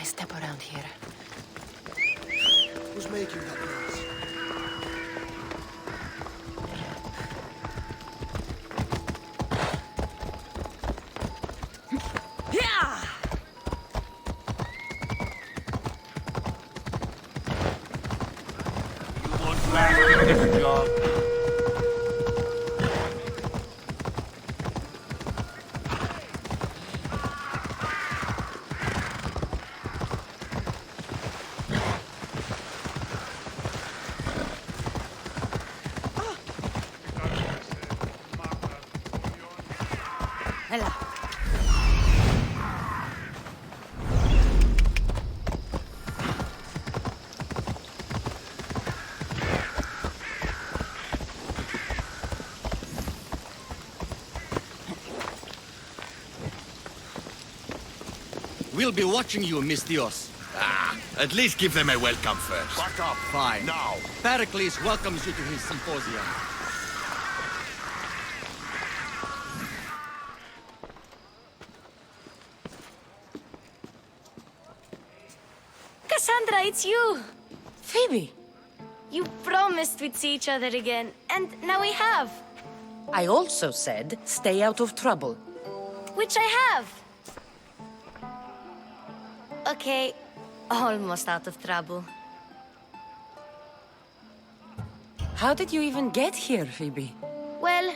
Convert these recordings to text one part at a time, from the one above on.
step around here. Who's making that noise? Job. Hela. We'll be watching you, Miss Dios. At least give them a welcome first. Back up! Fine. Now! Perikles welcomes you to his Symposium. Kassandra, it's you! Phoebe! You promised we'd see each other again, and now we have. I also said, stay out of trouble. Which I have. Okay, almost out of trouble. How did you even get here, Phoebe? Well,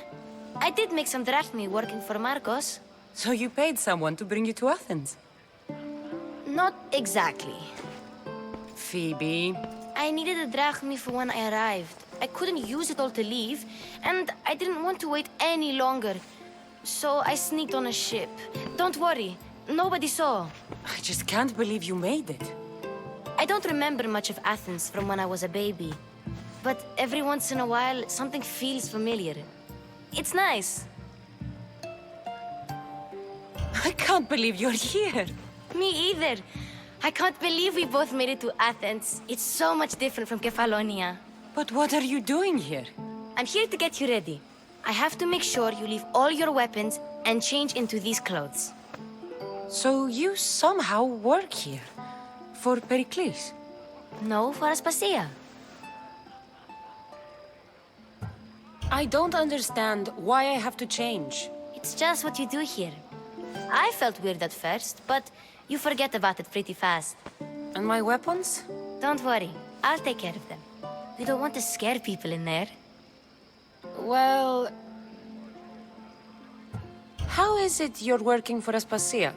I did make some drachmi working for Marcos. So you paid someone to bring you to Athens? Not exactly. Phoebe... I needed a drachmi for when I arrived. I couldn't use it all to leave, and I didn't want to wait any longer. So I sneaked on a ship. Don't worry, nobody saw. I just can't believe you made it. I don't remember much of Athens from when I was a baby. But every once in a while, something feels familiar. It's nice. I can't believe you're here. Me either. I can't believe we both made it to Athens. It's so much different from Kefalonia. But what are you doing here? I'm here to get you ready. I have to make sure you leave all your weapons and change into these clothes. So you somehow work here? For Perikles? No, for Aspasia. I don't understand why I have to change. It's just what you do here. I felt weird at first, but you forget about it pretty fast. And my weapons? Don't worry, I'll take care of them. We don't want to scare people in there. Well... How is it you're working for Aspasia?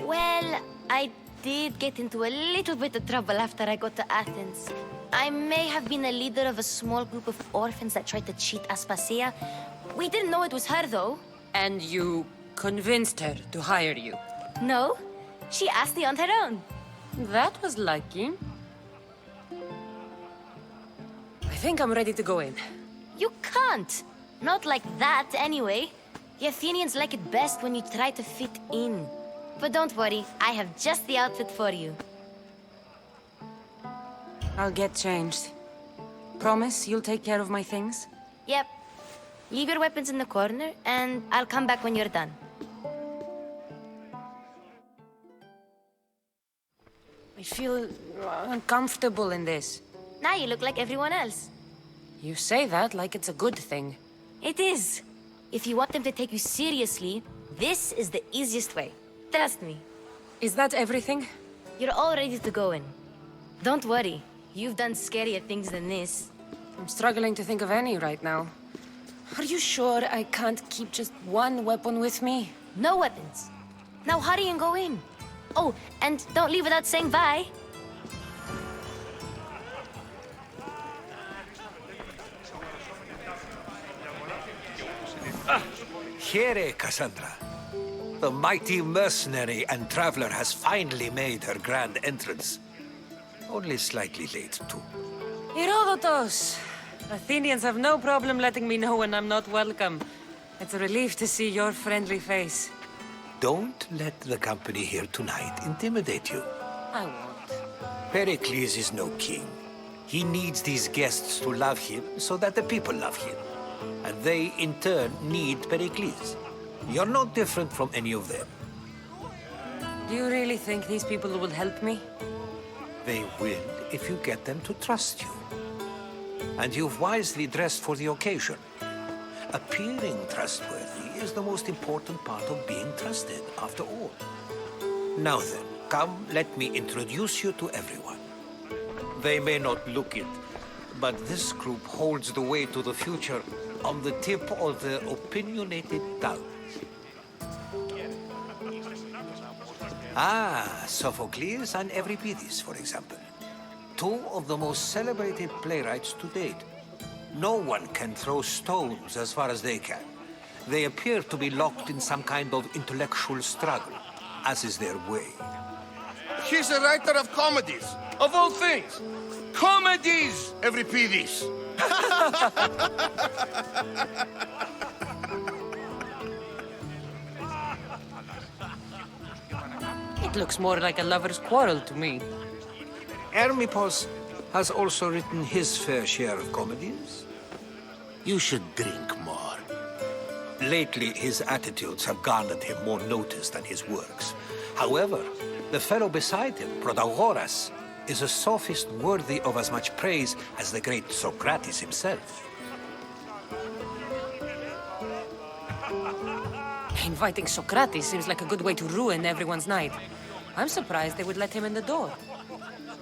Well, I did get into a little bit of trouble after I got to Athens. I may have been a leader of a small group of orphans that tried to cheat Aspasia. We didn't know it was her, though. And you convinced her to hire you? No, she asked me on her own. That was lucky. I think I'm ready to go in. You can't. Not like that, anyway. The Athenians like it best when you try to fit in. But don't worry, I have just the outfit for you. I'll get changed. Promise you'll take care of my things? Yep. Leave your weapons in the corner, and I'll come back when you're done. I feel uncomfortable in this. Now you look like everyone else. You say that like it's a good thing. It is. If you want them to take you seriously, this is the easiest way. Trust me. Is that everything? You're all ready to go in. Don't worry. You've done scarier things than this. I'm struggling to think of any right now. Are you sure I can't keep just one weapon with me? No weapons. Now hurry and go in. Oh, and don't leave without saying bye. Here, Kassandra. The mighty mercenary and traveler has finally made her grand entrance. Only slightly late, too. Herodotos! Athenians have no problem letting me know when I'm not welcome. It's a relief to see your friendly face. Don't let the company here tonight intimidate you. I won't. Pericles is no king. He needs these guests to love him so that the people love him. And they, in turn, need Pericles. You're not different from any of them. Do you really think these people will help me? They will if you get them to trust you. And you've wisely dressed for the occasion. Appearing trustworthy is the most important part of being trusted, after all. Now then, come, let me introduce you to everyone. They may not look it, but this group holds the way to the future on the tip of their opinionated tongues. Ah, Sophocles and Euripides, for example. Two of the most celebrated playwrights to date. No one can throw stones as far as they can. They appear to be locked in some kind of intellectual struggle, as is their way. He's a writer of comedies, of all things. Comedies, Euripides. It looks more like a lover's quarrel to me. Hermippos has also written his fair share of comedies. You should drink more. Lately, his attitudes have garnered him more notice than his works. However, the fellow beside him, Protagoras, is a sophist worthy of as much praise as the great Sokrates himself. Inviting Socrates seems like a good way to ruin everyone's night. I'm surprised they would let him in the door.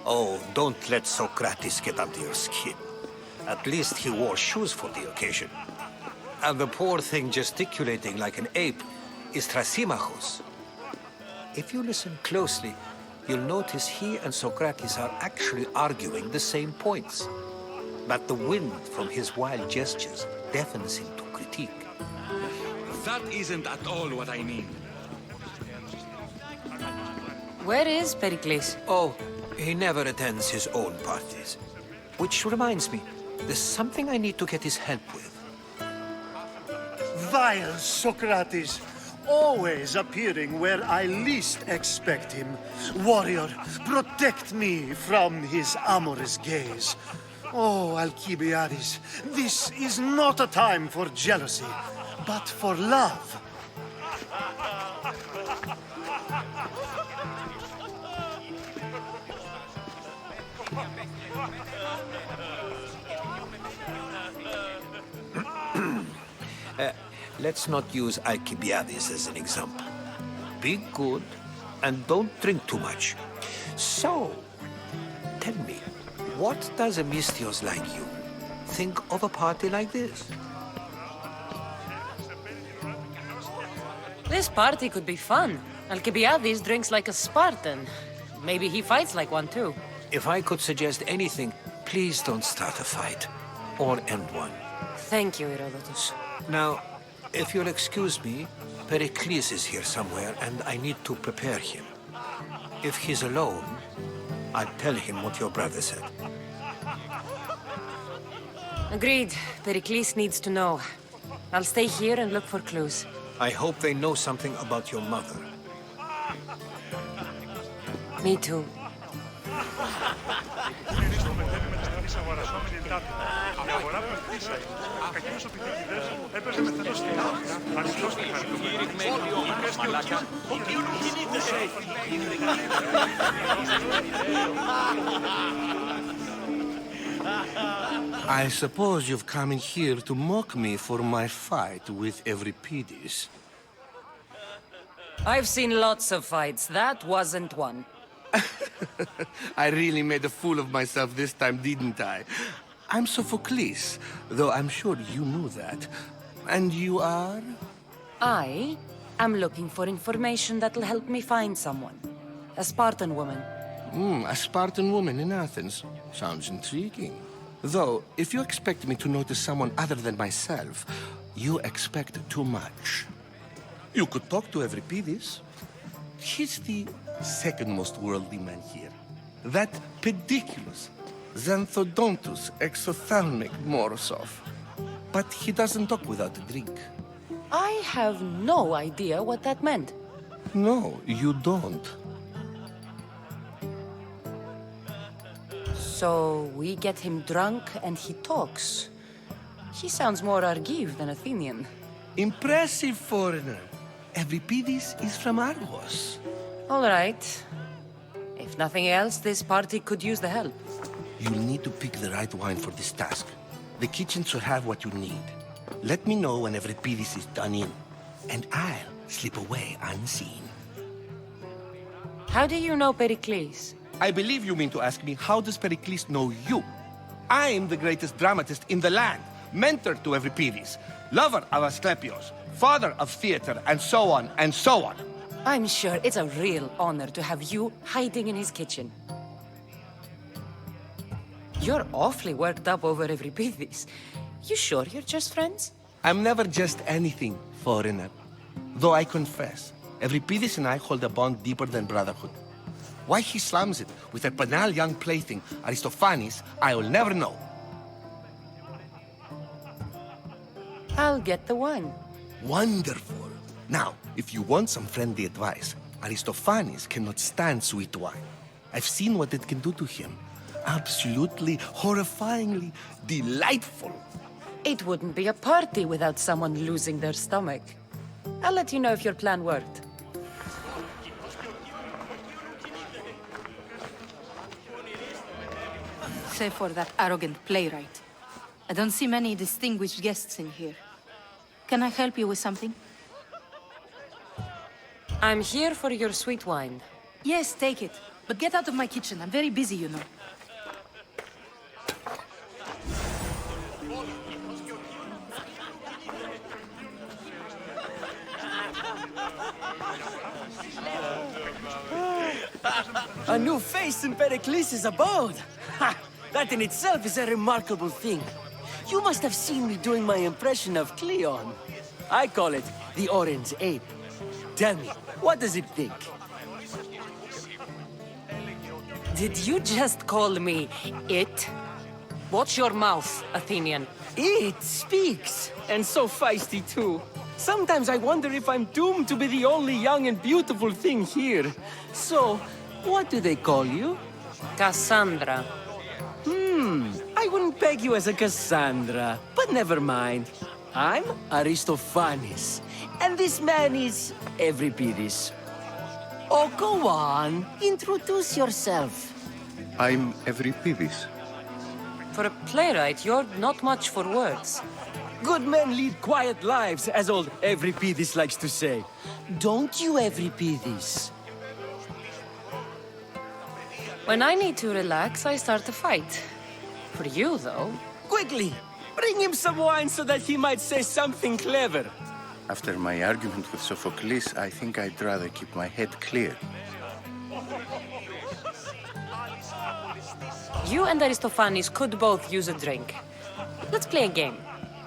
Oh, don't let Socrates get under your skin. At least he wore shoes for the occasion. And the poor thing gesticulating like an ape is Thrasymachos. If you listen closely, you'll notice he and Socrates are actually arguing the same points. But the wind from his wild gestures deafens him to critique. That isn't at all what I mean. Where is Perikles? Oh, he never attends his own parties. Which reminds me, there's something I need to get his help with. Vile Socrates, always appearing where I least expect him. Warrior, protect me from his amorous gaze. Oh, Alcibiades, this is not a time for jealousy, but for love. Let's not use Alcibiades as an example. Be good and don't drink too much. So, tell me, what does a mystios like you think of a party like this? This party could be fun. Alcibiades drinks like a Spartan. Maybe he fights like one too. If I could suggest anything, please don't start a fight or end one. Thank you, Herodotus. Now, if you'll excuse me, Perikles is here somewhere and I need to prepare him. If he's alone, I'll tell him what your brother said. Agreed. Perikles needs to know. I'll stay here and look for clues. I hope they know something about your mother. Me too. I suppose you've come in here to mock me for my fight with Euripides. I've seen lots of fights. That wasn't one. I really made a fool of myself this time, didn't I? I'm Sophocles, though I'm sure you knew that. And you are? I am looking for information that'll help me find someone. A Spartan woman. A Spartan woman in Athens. Sounds intriguing. Though, if you expect me to notice someone other than myself, you expect too much. You could talk to Euripides. He's the second most worldly man here. That pediculous, xanthodontus exophthalmic Morosov. But he doesn't talk without a drink. I have no idea what that meant. No, you don't. So we get him drunk and he talks. He sounds more Argive than Athenian. Impressive foreigner. Euripides is from Argos. All right. If nothing else, this party could use the help. You'll need to pick the right wine for this task. The kitchen should have what you need. Let me know when every piece is done in, and I'll slip away unseen. How do you know Perikles? I believe you mean to ask me, how does Perikles know you? I'm the greatest dramatist in the land, mentor to Euripides, lover of Asclepios, father of theater, and so on, and so on. I'm sure it's a real honor to have you hiding in his kitchen. You're awfully worked up over Euripides. You sure you're just friends? I'm never just anything, foreigner. Though I confess, Euripides and I hold a bond deeper than brotherhood. Why he slams it with a banal young plaything, Aristophanes, I will never know. I'll get the wine. Wonderful. Now, if you want some friendly advice, Aristophanes cannot stand sweet wine. I've seen what it can do to him. Absolutely, horrifyingly delightful. It wouldn't be a party without someone losing their stomach. I'll let you know if your plan worked. Save for that arrogant playwright. I don't see many distinguished guests in here. Can I help you with something? I'm here for your sweet wine. Yes, take it. But get out of my kitchen. I'm very busy, you know. A new face in Perikles' abode! Ha! That in itself is a remarkable thing. You must have seen me doing my impression of Cleon. I call it the Orange Ape. Tell me, what does it think? Did you just call me it? Watch your mouth, Athenian. It speaks, and so feisty too. Sometimes I wonder if I'm doomed to be the only young and beautiful thing here. So, what do they call you? Kassandra. I wouldn't peg you as a Kassandra, but never mind. I'm Aristophanes, and this man is Euripides. Oh, go on. Introduce yourself. I'm Euripides. For a playwright, you're not much for words. Good men lead quiet lives, as old Euripides likes to say. Don't you, Euripides? When I need to relax, I start a fight. For you, though... Quickly! Bring him some wine so that he might say something clever. After my argument with Sophocles, I think I'd rather keep my head clear. You and Aristophanes could both use a drink. Let's play a game.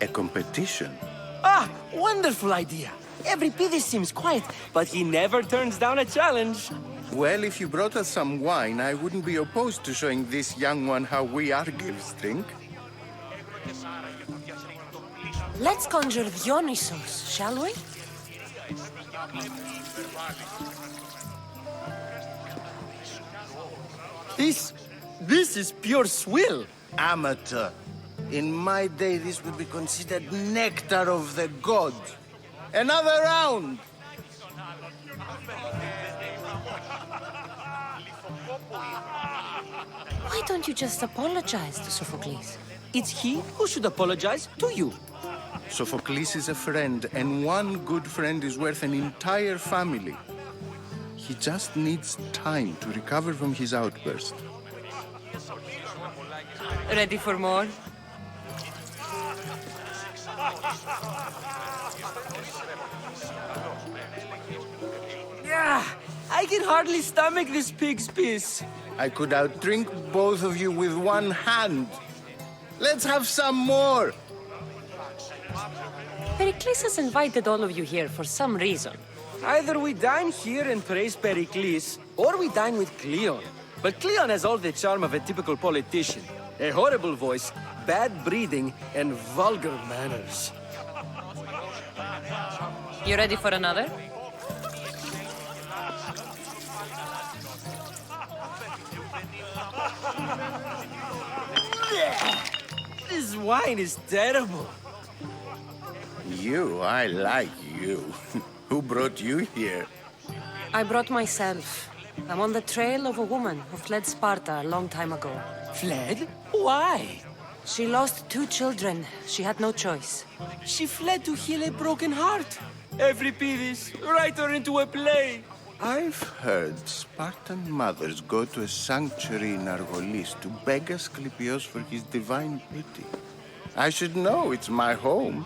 A competition? Ah, wonderful idea. Euripides seems quiet, but he never turns down a challenge. Well, if you brought us some wine, I wouldn't be opposed to showing this young one how we Argives drink. Let's conjure Dionysos, shall we? This is pure swill. Amateur. In my day, this would be considered nectar of the gods. Another round! Why don't you just apologize to Sophocles? It's he who should apologize to you. Sophocles is a friend, and one good friend is worth an entire family. He just needs time to recover from his outburst. Ready for more? Yeah, I can hardly stomach this pig's piss. I could outdrink both of you with one hand. Let's have some more! Perikles has invited all of you here for some reason. Either we dine here and praise Perikles, or we dine with Cleon. But Cleon has all the charm of a typical politician. A horrible voice, bad breeding, and vulgar manners. You ready for another? This wine is terrible. You, I like you. Who brought you here? I brought myself. I'm on the trail of a woman who fled Sparta a long time ago. Fled? Why? She lost 2 children. She had no choice. She fled to heal a broken heart. Euripides, write her into a play. I've heard Spartan mothers go to a sanctuary in Argolis to beg Asclepios for his divine pity. I should know, it's my home.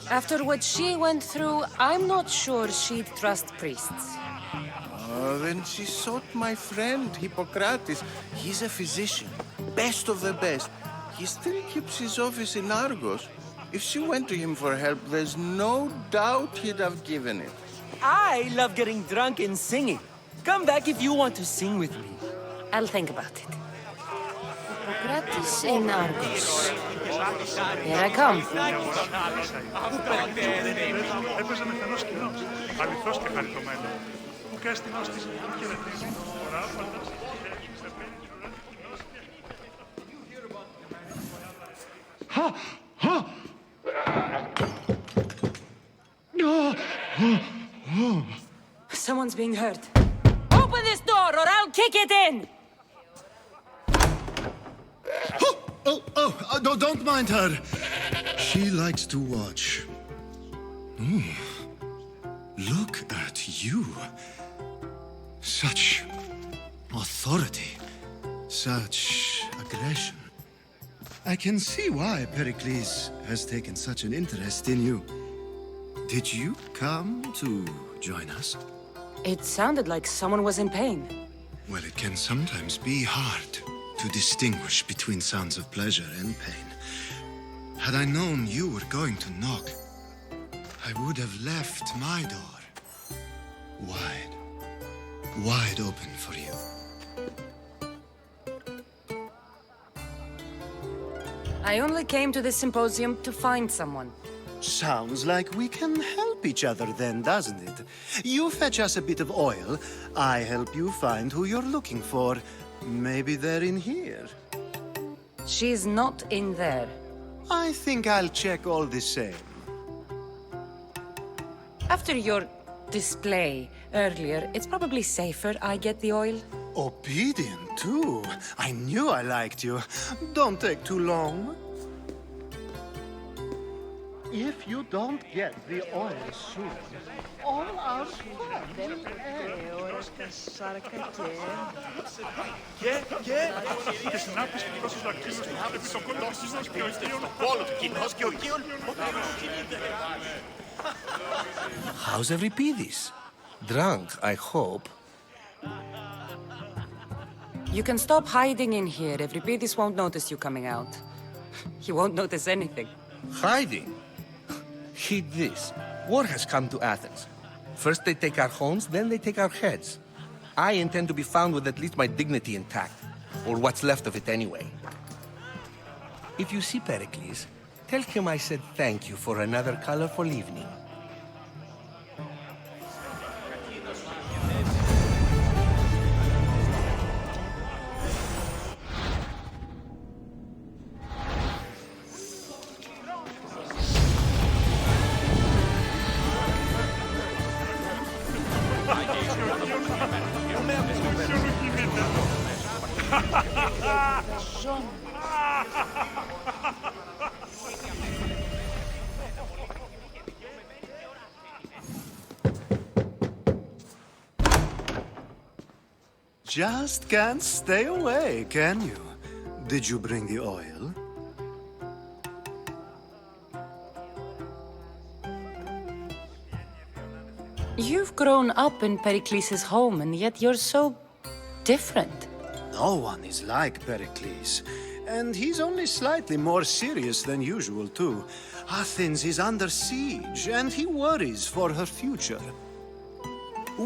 After what she went through, I'm not sure she'd trust priests. Oh, then she sought my friend, Hippocrates. He's a physician, best of the best. He still keeps his office in Argos. If she went to him for help, there's no doubt he'd have given it. I love getting drunk and singing. Come back if you want to sing with me. I'll think about it. Sokrates and Argos. Here I come. Έπαιζε μεθενός κοινός, αληθώς και χαριτωμένο. Που και έστεινος της χαιρετίζει, ράφοντας, Someone's being hurt. Open this door or I'll kick it in! Don't mind her. She likes to watch. Look at you. Such authority. Such aggression. I can see why Perikles has taken such an interest in you. Did you come to join us? It sounded like someone was in pain. Well, it can sometimes be hard to distinguish between sounds of pleasure and pain. Had I known you were going to knock, I would have left my door wide open for you. I only came to this symposium to find someone. Sounds like we can help each other then, doesn't it? You fetch us a bit of oil, I help you find who you're looking for. Maybe they're in here. She's not in there. I think I'll check all the same. After your display earlier, it's probably safer I get the oil. Obedient, too. I knew I liked you. Don't take too long. If you don't get the oil soon, all our fun will end. και συνάπτυση του δώσους δακτύλους επί το κόλο του κοινός και ο κύων. How's Euripides? Drunk, I hope. You can stop hiding in here. Euripides won't notice you coming out. He won't notice anything. Hiding? Heed this. War has come to Athens. First they take our homes, then they take our heads. I intend to be found with at least my dignity intact. Or what's left of it anyway. If you see Perikles, tell him I said thank you for another colorful evening. Just can't stay away, can you? Did you bring the oil? You've grown up in Perikles' home, and yet you're so different. No one is like Perikles. And he's only slightly more serious than usual, too. Athens is under siege, and he worries for her future.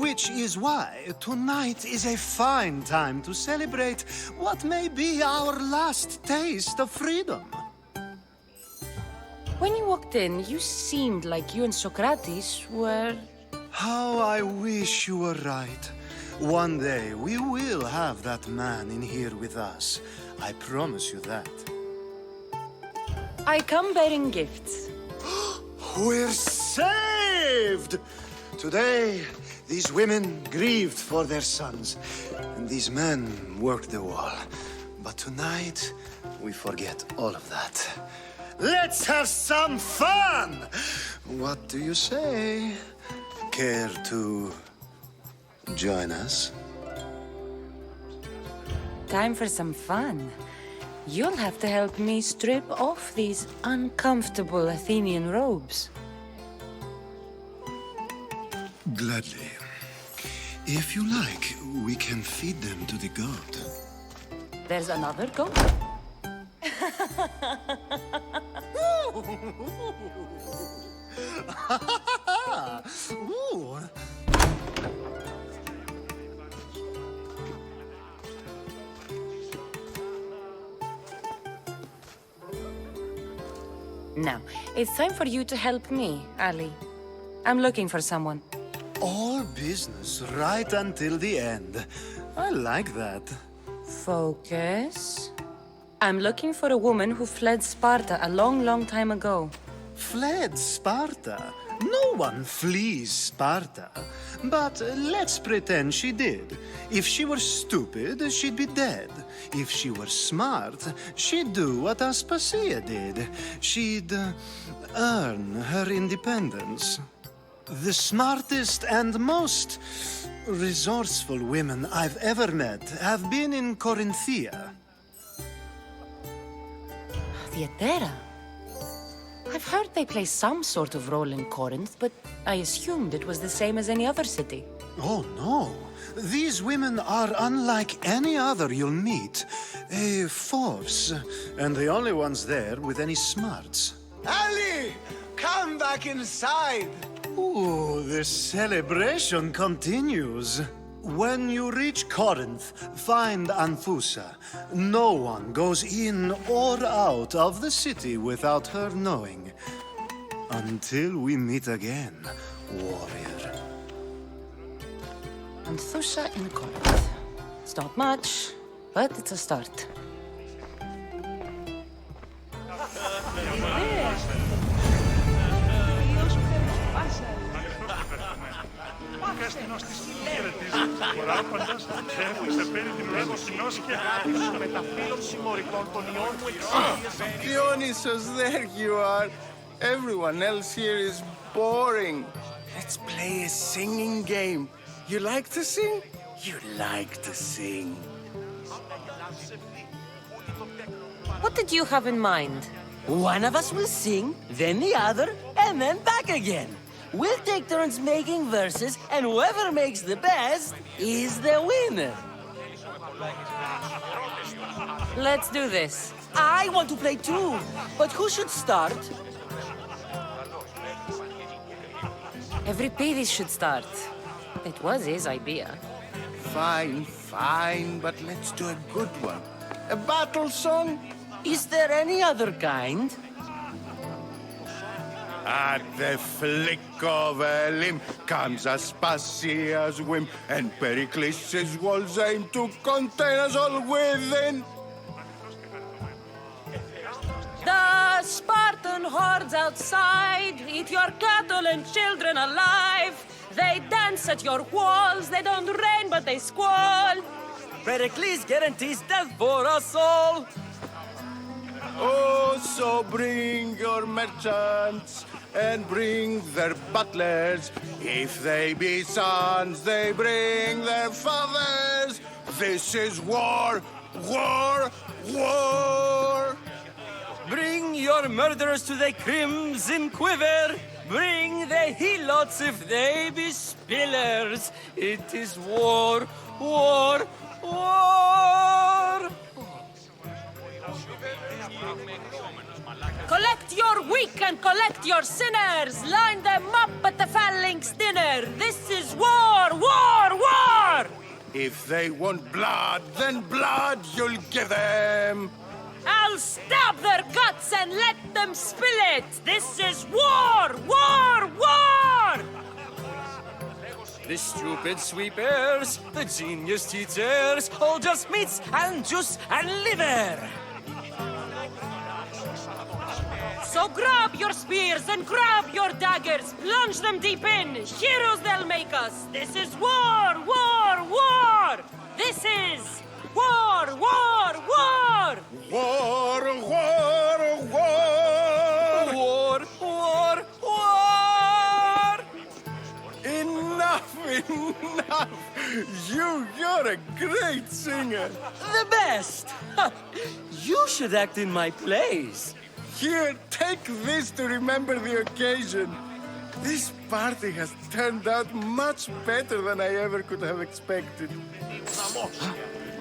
Which is why tonight is a fine time to celebrate what may be our last taste of freedom. When you walked in, you seemed like you and Sokrates were... How I wish you were right. One day we will have that man in here with us. I promise you that. I come bearing gifts. We're saved! Today These women grieved for their sons, and these men worked the wall. But tonight, we forget all of that. Let's have some fun! What do you say? Care to join us? Time for some fun. You'll have to help me strip off these uncomfortable Athenian robes. Gladly. If you like, we can feed them to the god. There's another goat. Ooh. Now, it's time for you to help me, Ali. I'm looking for someone. All business right until the end. I like that. Focus. I'm looking for a woman who fled Sparta a long, long time ago. Fled Sparta? No one flees Sparta. But let's pretend she did. If she were stupid, she'd be dead. If she were smart, she'd do what Aspasia did. She'd earn her independence. The smartest and most resourceful women I've ever met have been in Corinthia. Theatera? I've heard they play some sort of role in Corinth, but I assumed it was the same as any other city. Oh, no. These women are unlike any other you'll meet. A force, and the only ones there with any smarts. Ali! Come back inside! Ooh, the celebration continues. When you reach Corinth, find Anfusa. No one goes in or out of the city without her knowing. Until we meet again, warrior. Anthusa in Corinth. It's not much, but it's a start. Γράφοντας, έφυξε πέρι την ουρανοκοινός και με τα φύλλων συμμορικών των ιών μου Dionysos, there you are. Everyone else here is boring. Let's play a singing game. You like to sing? You like to sing. What did you have in mind? One of us will sing, then the other, and then back again. We'll take turns making verses, and whoever makes the best is the winner. Let's do this. I want to play too, but who should start? Euripides should start. It was his idea. Fine, fine, but let's do a good one. A battle song? Is there any other kind? At the flick of a limb comes Aspasia's whim, and Perikles' walls aim to contain us all within. The Spartan hordes outside eat your cattle and children alive. They dance at your walls, they don't rain but they squall. Perikles guarantees death for us all. Oh, so bring your merchants and bring their butlers. If they be sons, they bring their fathers. This is war, war, war. Bring your murderers to the crimson quiver. Bring the helots if they be spillers. It is war, war, war. Collect your weak and collect your sinners. Line them up at the phalanx dinner. This is war, war, war! If they want blood, then blood you'll give them. I'll stab their guts and let them spill it. This is war, war, war! The stupid sweepers, the genius teachers, all just meats and juice and liver. So grab your spears and grab your daggers. Plunge them deep in. Heroes they'll make us. This is war, war, war. This is war, war, war. War, war, war! War, war, war! Enough, enough! You're a great singer. The best! Ha! You should act in my plays. Here, take this to remember the occasion. This party has turned out much better than I ever could have expected.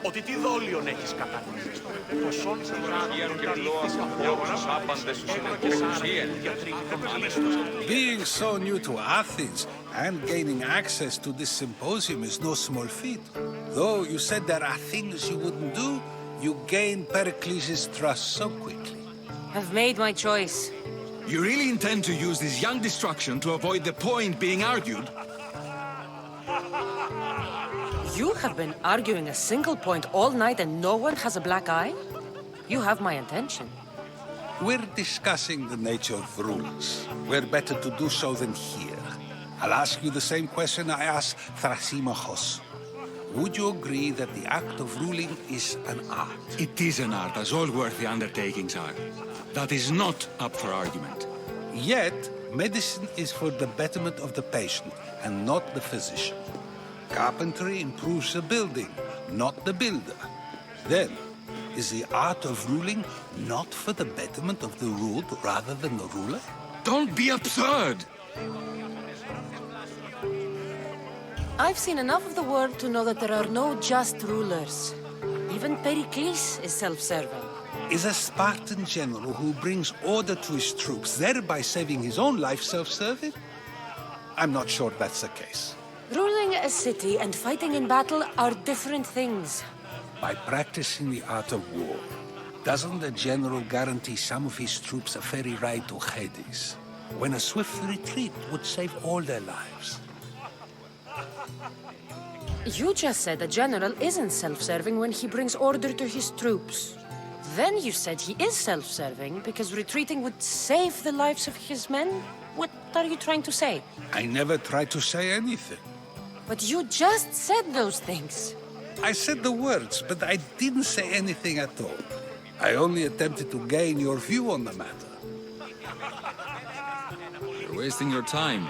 Ότι τι δόλιον έχεις κατά νου. Being so new to Athens and gaining access to this symposium is no small feat. Though you said there are things you wouldn't do, you gained Perikles' trust so quickly. I've made my choice. You really intend to use this young destruction to avoid the point being argued? You have been arguing a single point all night and no one has a black eye? You have my attention. We're discussing the nature of rulers. We're better to do so than here. I'll ask you the same question I asked Thrasymachos. Would you agree that the act of ruling is an art? It is an art, as all worthy undertakings are. That is not up for argument. Yet, medicine is for the betterment of the patient and not the physician. Carpentry improves the building, not the builder. Then, is the art of ruling not for the betterment of the ruled rather than the ruler? Don't be absurd! I've seen enough of the world to know that there are no just rulers. Even Perikles is self-serving. Is a Spartan general who brings order to his troops, thereby saving his own life, self-serving? I'm not sure that's the case. Ruling a city and fighting in battle are different things. By practicing the art of war, doesn't the general guarantee some of his troops a ferry ride to Hades, when a swift retreat would save all their lives? You just said a general isn't self-serving when he brings order to his troops. Then you said he is self-serving because retreating would save the lives of his men? What are you trying to say? I never tried to say anything. But you just said those things. I said the words, but I didn't say anything at all. I only attempted to gain your view on the matter. You're wasting your time.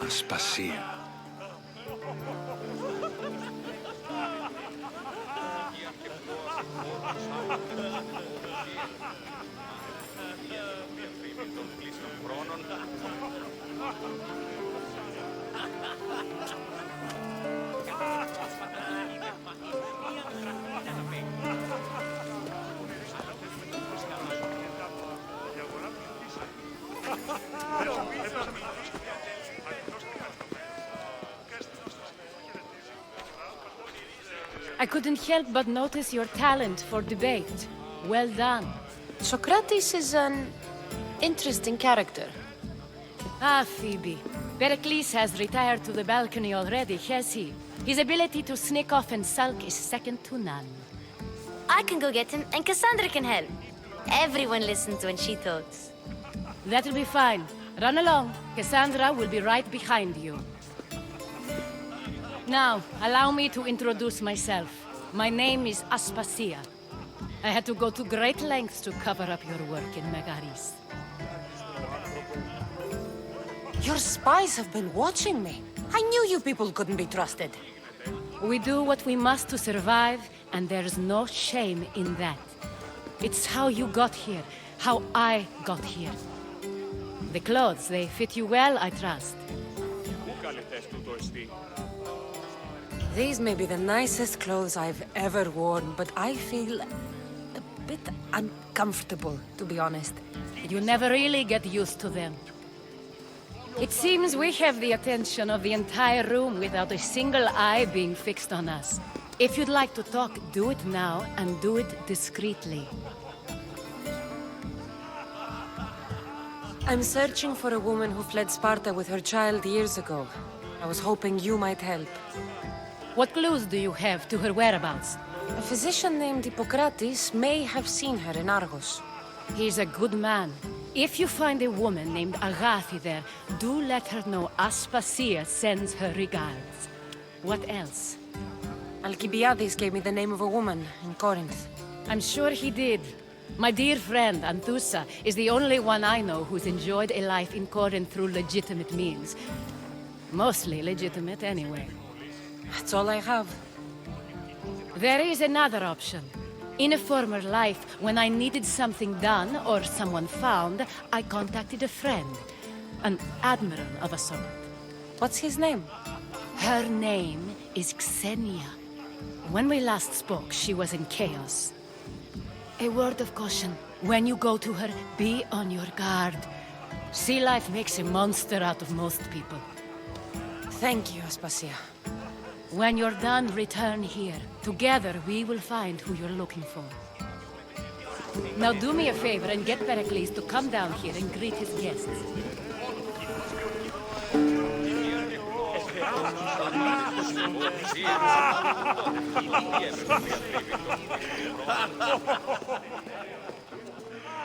Aspasia. I couldn't help but notice your talent for debate. Well done. Sokrates is an interesting character. Ah, Phoebe. Pericles has retired to the balcony already, has he? His ability to sneak off and sulk is second to none. I can go get him, and Kassandra can help. Everyone listens when she talks. That'll be fine. Run along. Kassandra will be right behind you. Now, allow me to introduce myself. My name is Aspasia. I had to go to great lengths to cover up your work in Megaris. Your spies have been watching me. I knew you people couldn't be trusted. We do what we must to survive, and there's no shame in that. It's how you got here, how I got here. The clothes, they fit you well, I trust. These may be the nicest clothes I've ever worn, but I feel a bit uncomfortable, to be honest. You never really get used to them. It seems we have the attention of the entire room without a single eye being fixed on us. If you'd like to talk, do it now, and do it discreetly. I'm searching for a woman who fled Sparta with her child years ago. I was hoping you might help. What clues do you have to her whereabouts? A physician named Hippocrates may have seen her in Argos. He's a good man. If you find a woman named Agathi there, do let her know Aspasia sends her regards. What else? Alcibiades gave me the name of a woman in Corinth. I'm sure he did. My dear friend, Anthusa, is the only one I know who's enjoyed a life in Corinth through legitimate means. Mostly legitimate, anyway. That's all I have. There is another option. In a former life, when I needed something done or someone found, I contacted a friend. An admiral of a sort. What's his name? Her name is Xenia. When we last spoke, she was in chaos. A word of caution. When you go to her, be on your guard. Sea life makes a monster out of most people. Thank you, Aspasia. When you're done, return here. Together, we will find who you're looking for. Now do me a favor and get Perikles to come down here and greet his guests.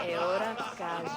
E ora calmi.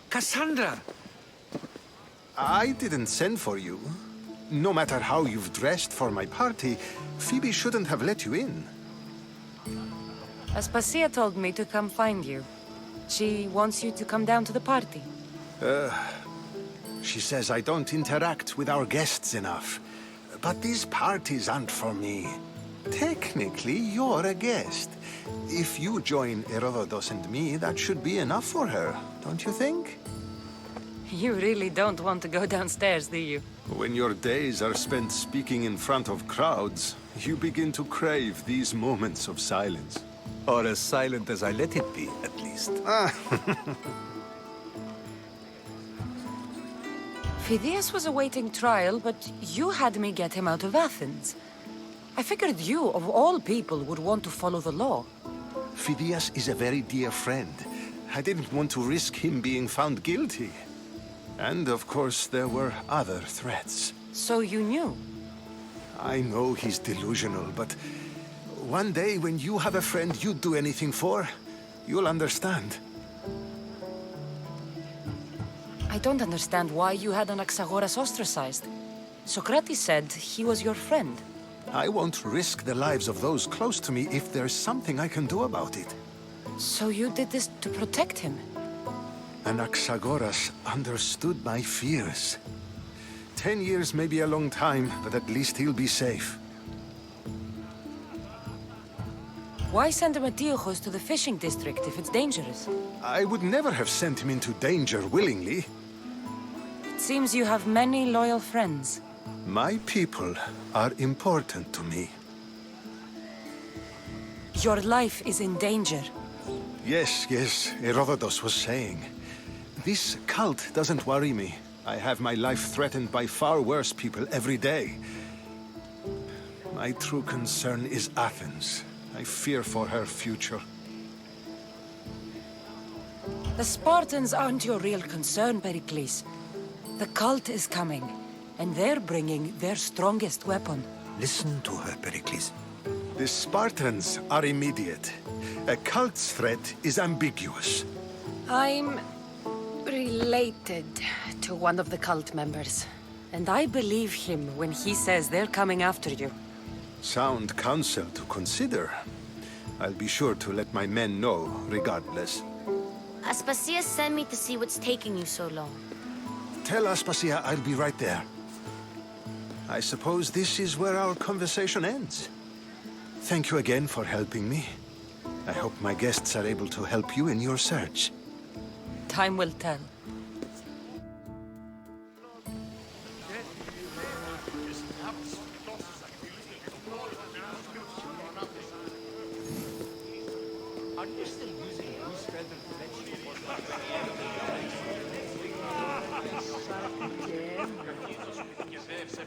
Kassandra! I didn't send for you. No matter how you've dressed for my party, Phoebe shouldn't have let you in. Aspasia told me to come find you. She wants you to come down to the party. She says I don't interact with our guests enough. But these parties aren't for me. Technically, you're a guest. If you join Herodotus and me, that should be enough for her, don't you think? You really don't want to go downstairs, do you? When your days are spent speaking in front of crowds, you begin to crave these moments of silence. Or as silent as I let it be, at least. Phidias was awaiting trial, but you had me get him out of Athens. I figured you, of all people, would want to follow the law. Phidias is a very dear friend. I didn't want to risk him being found guilty. And, of course, there were other threats. So you knew? I know he's delusional, but one day when you have a friend you'd do anything for, you'll understand. I don't understand why you had Anaxagoras ostracized. Sokrates said he was your friend. I won't risk the lives of those close to me if there's something I can do about it. So you did this to protect him? Anaxagoras understood my fears. 10 years may be a long time, but at least he'll be safe. Why send Antiochos to the fishing district if it's dangerous? I would never have sent him into danger willingly. It seems you have many loyal friends. My people are important to me. Your life is in danger. Yes, Herodotus was saying. This cult doesn't worry me. I have my life threatened by far worse people every day. My true concern is Athens. I fear for her future. The Spartans aren't your real concern, Perikles. The cult is coming, and they're bringing their strongest weapon. Listen to her, Perikles. The Spartans are immediate. A cult's threat is ambiguous. I'm related to one of the cult members, and I believe him when he says they're coming after you. Sound counsel to consider. I'll be sure to let my men know, regardless. Aspasia sent me to see what's taking you so long. Tell Aspasia I'll be right there. I suppose this is where our conversation ends. Thank you again for helping me. I hope my guests are able to help you in your search. Time will tell.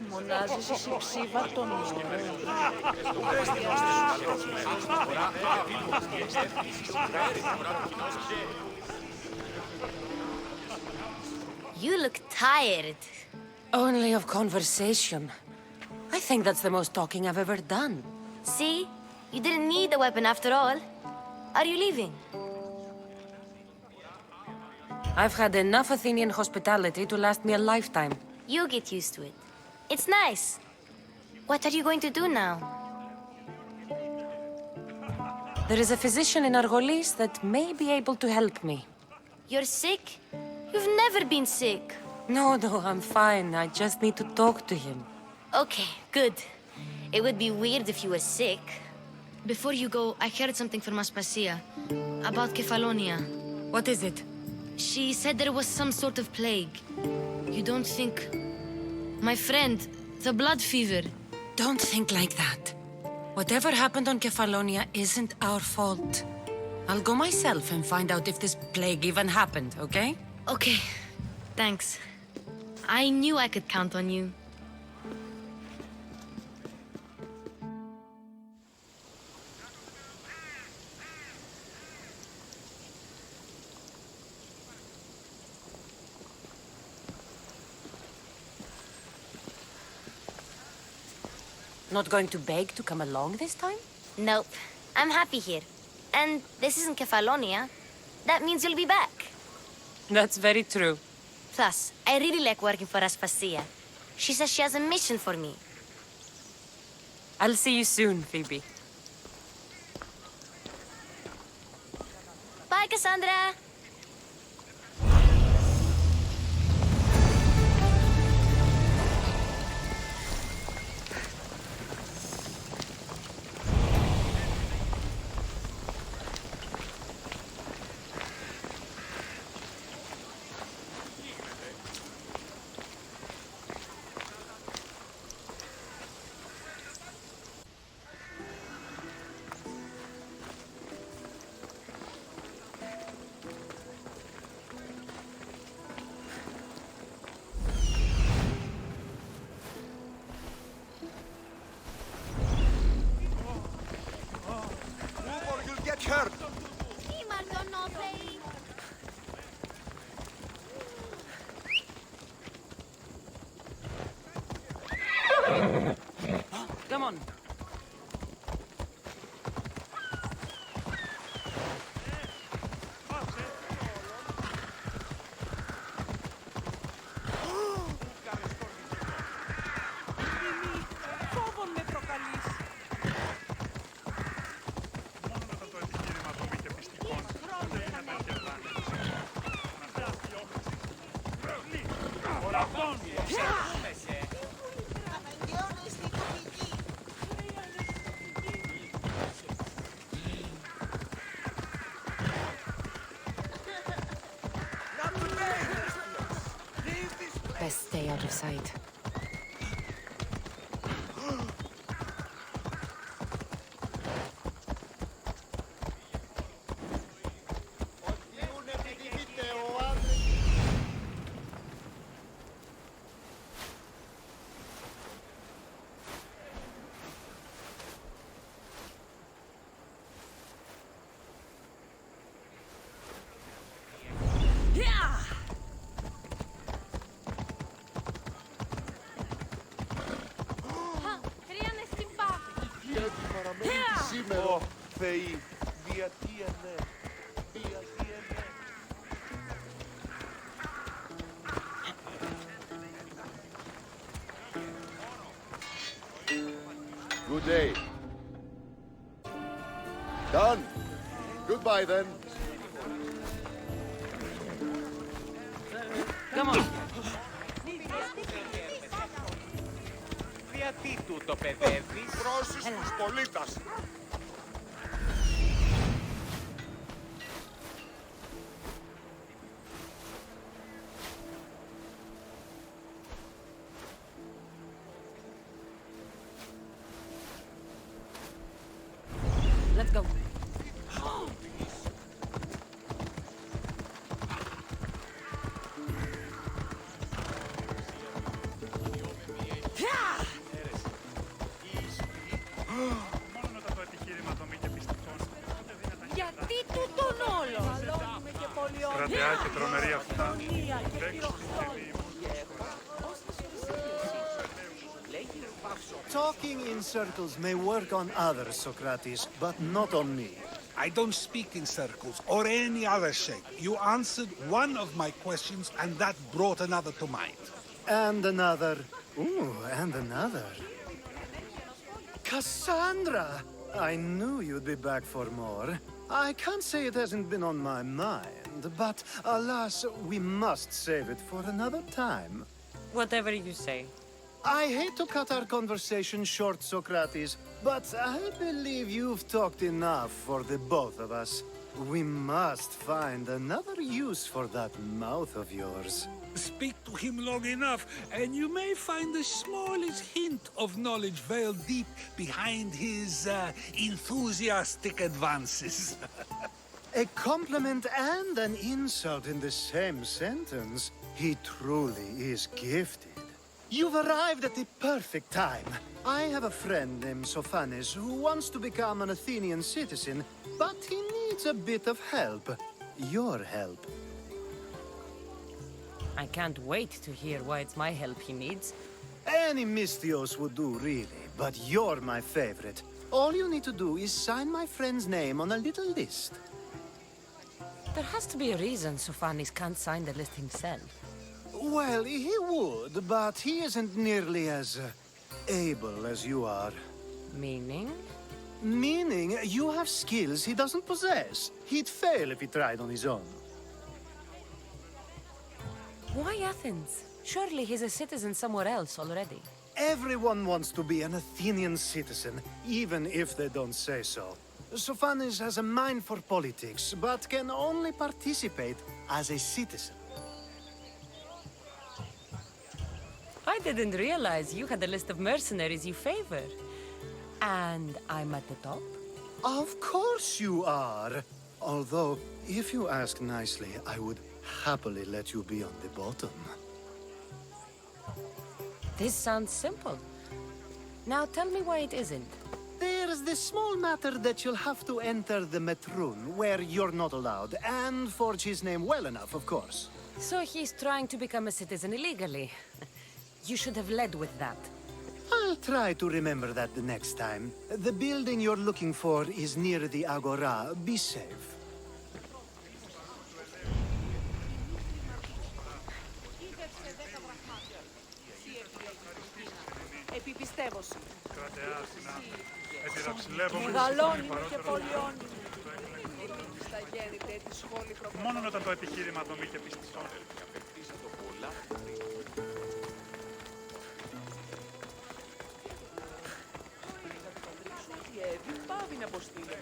Μονάζεις εσύ ψήβα τον You look tired. Only of conversation. I think that's the most talking I've ever done. See? You didn't need the weapon after all. Are you leaving? I've had enough Athenian hospitality to last me a lifetime. You get used to it. It's nice. What are you going to do now? There is a physician in Argolis that may be able to help me. You're sick? You've never been sick. No, I'm fine. I just need to talk to him. Okay, good. It would be weird if you were sick. Before you go, I heard something from Aspasia about Kefalonia. What is it? She said there was some sort of plague. You don't think... My friend, the blood fever. Don't think like that. Whatever happened on Kefalonia isn't our fault. I'll go myself and find out if this plague even happened, okay? Okay, thanks. I knew I could count on you. Not going to beg to come along this time? Nope. I'm happy here. And this isn't Kefalonia. That means you'll be back. That's very true. Plus, I really like working for Aspasia. She says she has a mission for me. I'll see you soon, Phoebe. Bye, Kassandra! Hurt. Come on. Best stay out of sight. Σήμερα, Θεοί, διατίανε, διατίανε. Good day. Done. Goodbye then. Come on. Γιατί τούτο παιδεύεις? Πρόσης τους πολίτας. Let's go. κρατεά και τρομερή αυτά. Talking in circles may work on others, Sokrates, but not on me. I don't speak in circles or any other shape. You answered one of my questions, and that brought another to mind. And another. Ooh, and another. Kassandra! I knew you'd be back for more. I can't say it hasn't been on my mind, but alas, we must save it for another time. Whatever you say. I hate to cut our conversation short, Sokrates, but I believe you've talked enough for the both of us. We must find another use for that mouth of yours. Speak to him long enough, and you may find the smallest hint of knowledge veiled deep behind his enthusiastic advances. A compliment and an insult in the same sentence. He truly is gifted. You've arrived at the perfect time. I have a friend named Sophanes who wants to become an Athenian citizen, but he needs a bit of help. Your help. I can't wait to hear why it's my help he needs. Any Mystios would do, really, but you're my favorite. All you need to do is sign my friend's name on a little list. There has to be a reason Sophanes can't sign the list himself. Well, he would, but he isn't nearly as able as you are. Meaning? Meaning you have skills he doesn't possess. He'd fail if he tried on his own. Why Athens? Surely he's a citizen somewhere else already. Everyone wants to be an Athenian citizen, even if they don't say so. Sophanes has a mind for politics, but can only participate as a citizen. I didn't realize you had a list of mercenaries you favor. And I'm at the top? Of course you are. Although, if you ask nicely, I would happily let you be on the bottom. This sounds simple. Now tell me why it isn't. There's the small matter that you'll have to enter the Metroon, where you're not allowed, and forge his name well enough, of course. So he's trying to become a citizen illegally. You should have led with that. I'll try to remember that the next time. The building you're looking for is near the Agora. Be safe. Επιπιστεύωση. Μεγαλώνει και πολιώνει. Μόνο όταν το επιχείρημα δομή και πιστισόν. Δεν πάβει να αποστείλει.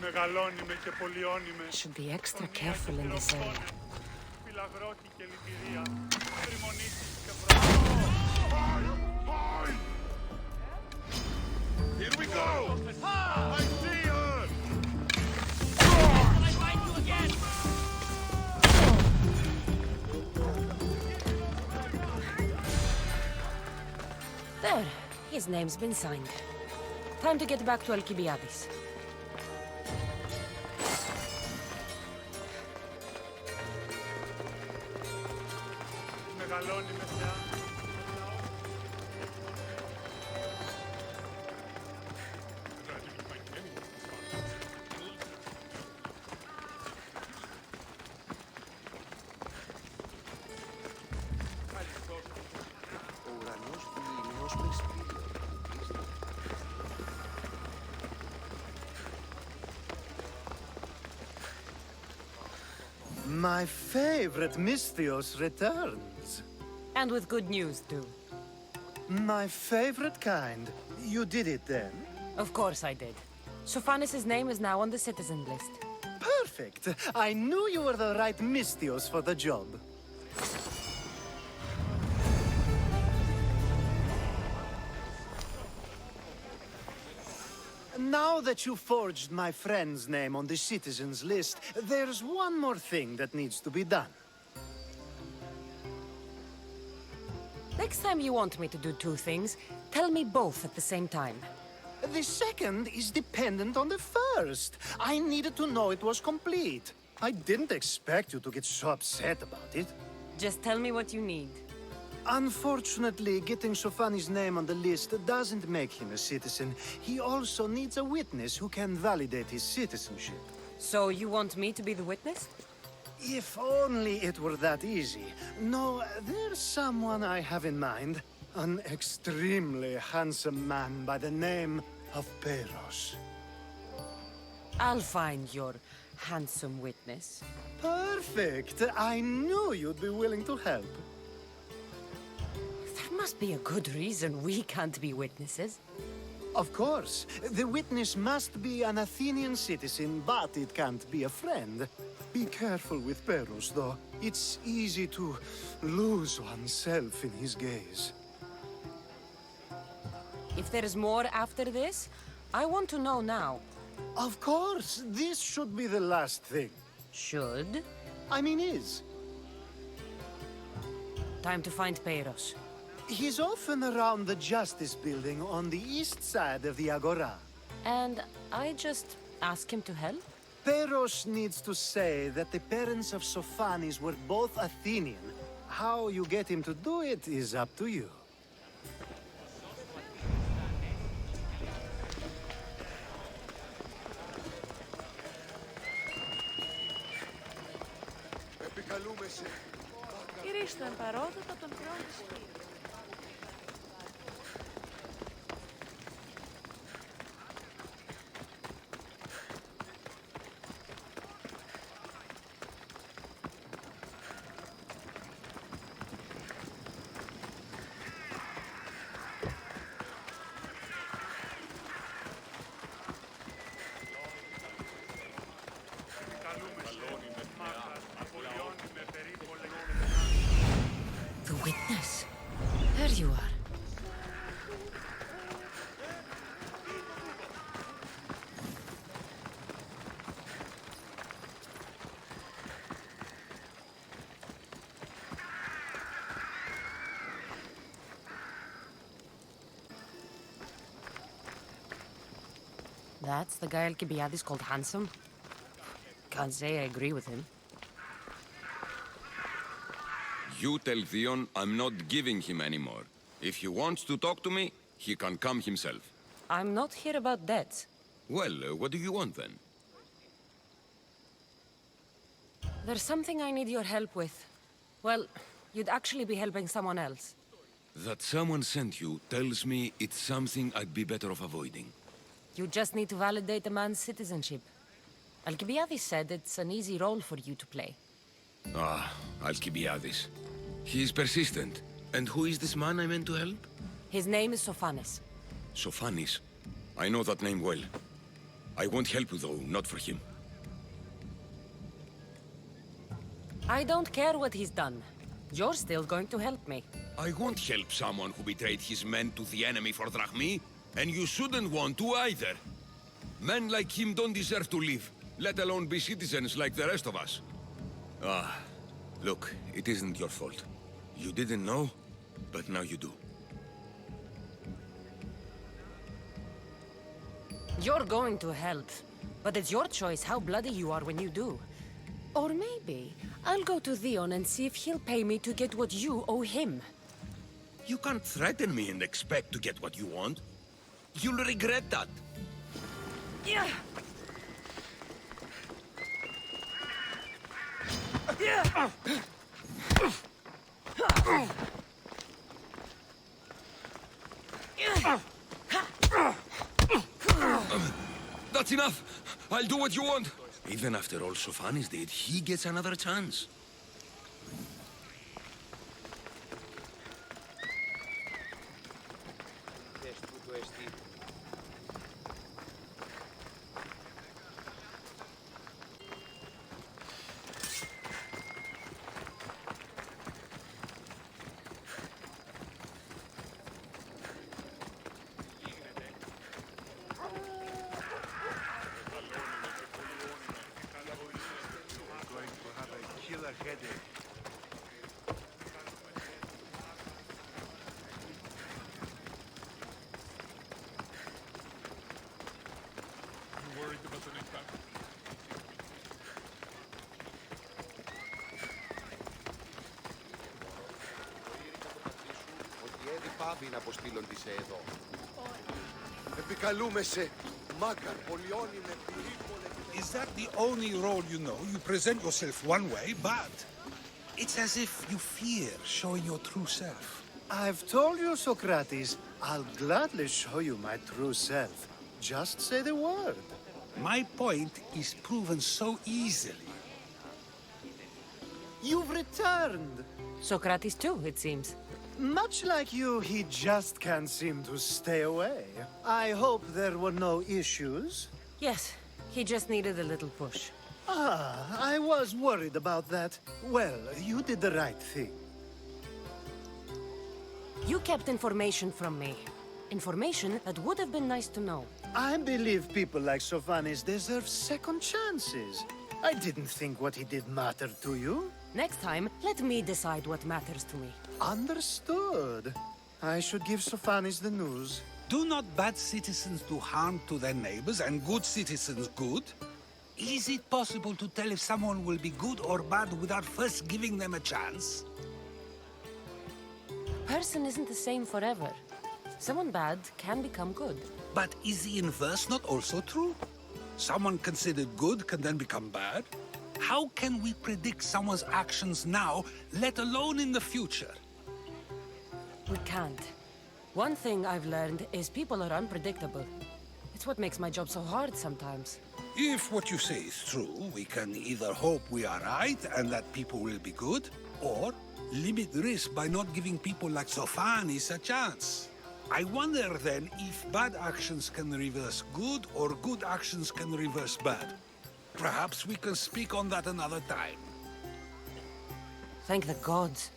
Μεγαλώνει και πολιώνει. Should be extra careful in this area. Φυλαγρώτη και λυπηρία. Τριμονίσεις και Here we go! I see her! Can I find you again? There. His name's been signed. Time to get back to Alcibiades. μεγαλώνει με θεά. My favorite Misthios returns. And with good news, too. My favorite kind. You did it then? Of course I did. Sophanes' name is now on the citizen list. Perfect. I knew you were the right Misthios for the job. Now that you forged my friend's name on the citizens list, there's one more thing that needs to be done. Next time you want me to do two things, tell me both at the same time. The second is dependent on the first. I needed to know it was complete. I didn't expect you to get so upset about it. Just tell me what you need. Unfortunately, getting Sophanes' name on the list doesn't make him a citizen. He also needs a witness who can validate his citizenship. So you want me to be the witness? If only it were that easy. No, there's someone I have in mind. An extremely handsome man by the name of Perikles. I'll find your handsome witness. Perfect! I knew you'd be willing to help. There must be a good reason we can't be witnesses. Of course. The witness must be an Athenian citizen, but it can't be a friend. Be careful with Perikles, though. It's easy to lose oneself in his gaze. If there's more after this, I want to know now. Of course! This should be the last thing. Should? I mean is. Time to find Perikles. He's often around the Justice Building on the east side of the Agora. And I just ask him to help? Perikles needs to say that the parents of Sophanes were both Athenian. How you get him to do it is up to you. Κυρίστε εν παρόδοτα των κρών της χείρου. The witness. There you are. That's the guy Alcibiades called handsome? Can't say I agree with him. You tell Theon I'm not giving him anymore. If he wants to talk to me, he can come himself. I'm not here about debts. Well, what do you want then? There's something I need your help with. Well, you'd actually be helping someone else. That someone sent you tells me it's something I'd be better off avoiding. You just need to validate a man's citizenship. Alcibiades said it's an easy role for you to play. Ah, Alcibiades. He's persistent. And who is this man I meant to help? His name is Sophanes. Sophanes. I know that name well. I won't help you though, not for him. I don't care what he's done. You're still going to help me. I won't help someone who betrayed his men to the enemy for drachmi, and you shouldn't want to either. Men like him don't deserve to live, let alone be citizens like the rest of us. Ah, look, it isn't your fault. You didn't know, but now you do. You're going to help, but it's your choice how bloody you are when you do. Or maybe I'll go to Theon and see if he'll pay me to get what you owe him. You can't threaten me and expect to get what you want. You'll regret that. Yeah. That's enough. I'll do what you want. Even after all Sophanes did, he gets another chance. Να αποστείλον τη σε εδώ. Επικαλούμεσαι, μάκαρ, πολιώνει με πυρήπολε. Is that the only role you know? You present yourself one way, but it's as if you fear showing your true self. I've told you, Socrates, I'll gladly show you my true self. Just say the word. My point is proven so easily. You've returned. Socrates too, it seems. Much like you, he just can't seem to stay away. I hope there were no issues. Yes, he just needed a little push. I was worried about that. Well, you did the right thing. You kept information from me. Information that would have been nice to know. I believe people like Sophanes deserve second chances. I didn't think what he did mattered to you. Next time, let me decide what matters to me. Understood. I should give Sophanes the news. Do not bad citizens do harm to their neighbors and good citizens good? Is it possible to tell if someone will be good or bad without first giving them a chance? Person isn't the same forever. Someone bad can become good. But is the inverse not also true? Someone considered good can then become bad? How can we predict someone's actions now, let alone in the future? We can't. One thing I've learned is people are unpredictable. It's what makes my job so hard sometimes. If what you say is true, we can either hope we are right and that people will be good, or limit risk by not giving people like Sophanes a chance. I wonder then if bad actions can reverse good or good actions can reverse bad. Perhaps we can speak on that another time. Thank the gods.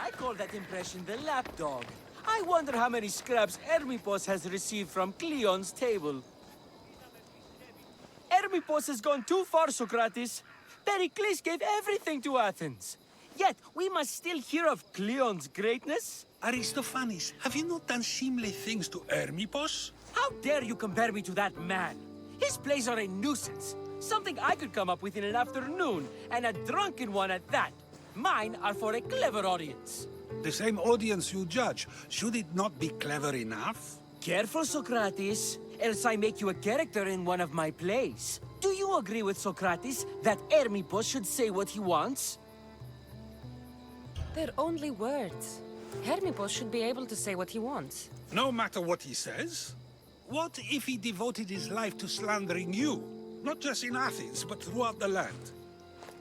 I call that impression the lapdog. I wonder how many scraps Hermippos has received from Cleon's table. Hermippos has gone too far, Socrates. Perikles gave everything to Athens. Yet, we must still hear of Cleon's greatness. Aristophanes, have you not done seemly things to Hermippos? How dare you compare me to that man? His plays are a nuisance. Something I could come up with in an afternoon, and a drunken one at that. Mine are for a clever audience. The same audience you judge. Should it not be clever enough? Careful, Socrates, else I make you a character in one of my plays. Do you agree with Socrates that Hermippos should say what he wants? They're only words. Hermippos should be able to say what he wants. No matter what he says? What if he devoted his life to slandering you? Not just in Athens, but throughout the land.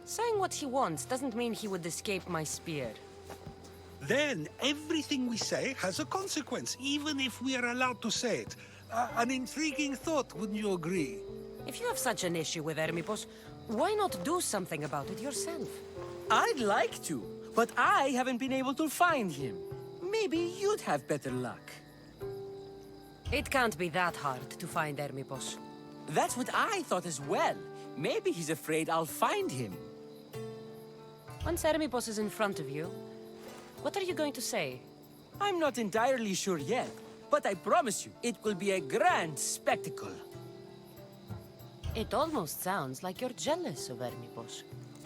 Saying what he wants doesn't mean he would escape my spear. Then everything we say has a consequence, even if we are allowed to say it. An intriguing thought, wouldn't you agree? If you have such an issue with Hermippos, why not do something about it yourself? I'd like to, but I haven't been able to find him. Maybe you'd have better luck. It can't be that hard to find Hermippos. That's what I thought as well. Maybe he's afraid I'll find him. Once Hermippos is in front of you, what are you going to say? I'm not entirely sure yet, but I promise you, it will be a grand spectacle. It almost sounds like you're jealous of Hermipos.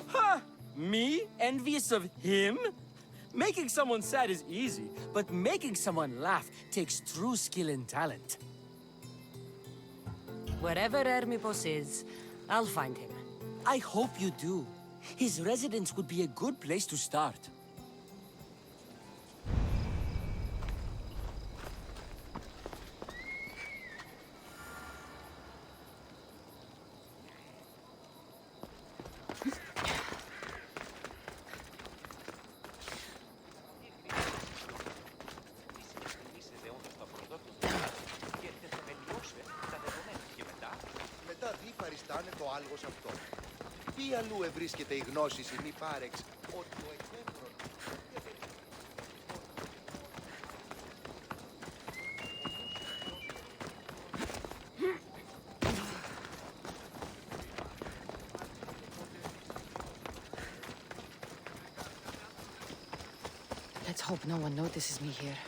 Ha! Me? Envious of him? Making someone sad is easy, but making someone laugh takes true skill and talent. Wherever Hermipos is, I'll find him. I hope you do. His residence would be a good place to start. Μετά τι παριστάνε το άλγος αυτό. Πού αλλού ευρίσκεται η γνώση η μη πάρεξ, ότι το εκπέμπρον. Let's hope no one notices me here.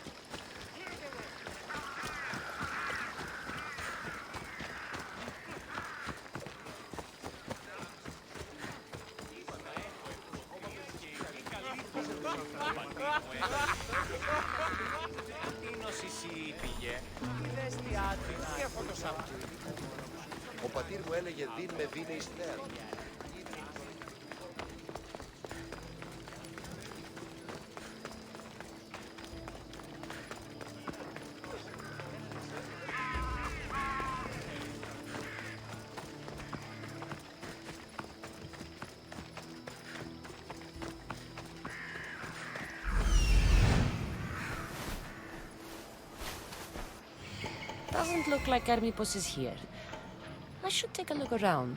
Ο πατήρ μου έλεγε «Δίν με δίνε εις θέατρο». Doesn't look like Hermipos is here. I should take a look around.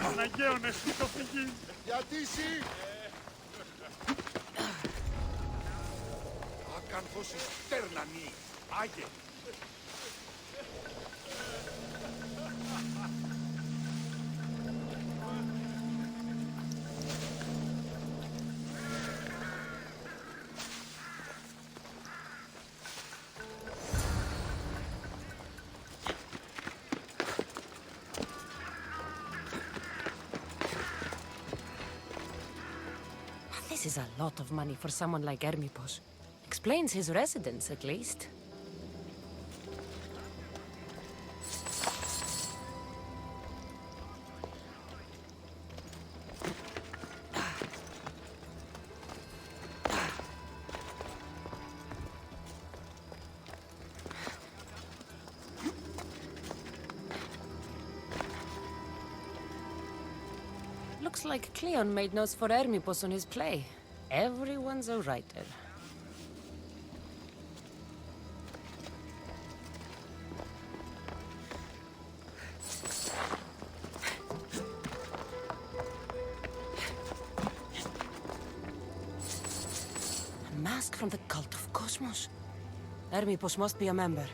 Αναγκαίων εσύ το φυγή. Γιατί εσύ! Ακάνθος εις τέρνανη, άγε! This is a lot of money for someone like Hermipos. Explains his residence, at least. Looks like Cleon made notes for Hermipos on his play. Everyone's a writer. A mask from the Cult of Cosmos. Hermipos must be a member.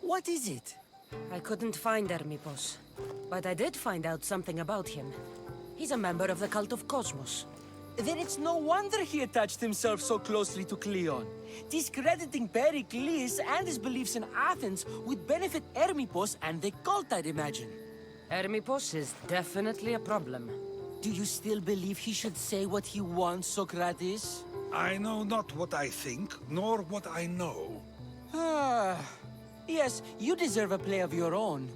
What is it? I couldn't find Hermipos, but I did find out something about him. He's a member of the Cult of Cosmos. Then it's no wonder he attached himself so closely to Cleon. Discrediting Perikles and his beliefs in Athens would benefit Hermipos and the cult, I'd imagine. Hermipos is definitely a problem. Do you still believe he should say what he wants, Sokrates? I know not what I think, nor what I know. Ah, yes, you deserve a play of your own.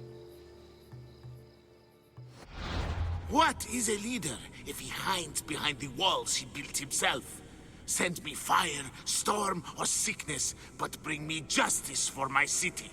What is a leader if he hides behind the walls he built himself? Send me fire, storm, or sickness, but bring me justice for my city.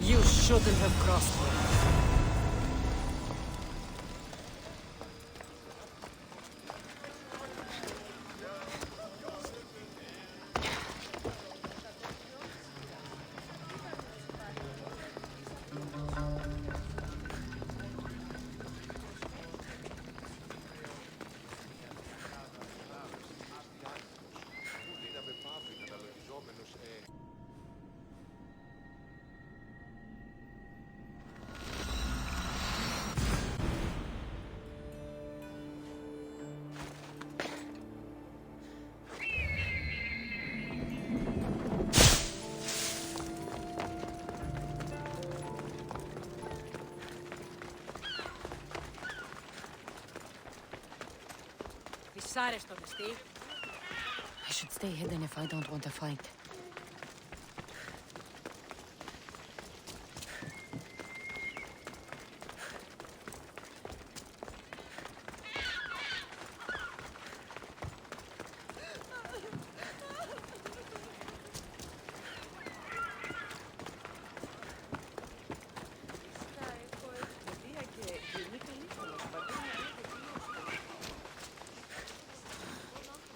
You shouldn't have crossed me. I should stay hidden if I don't want to fight.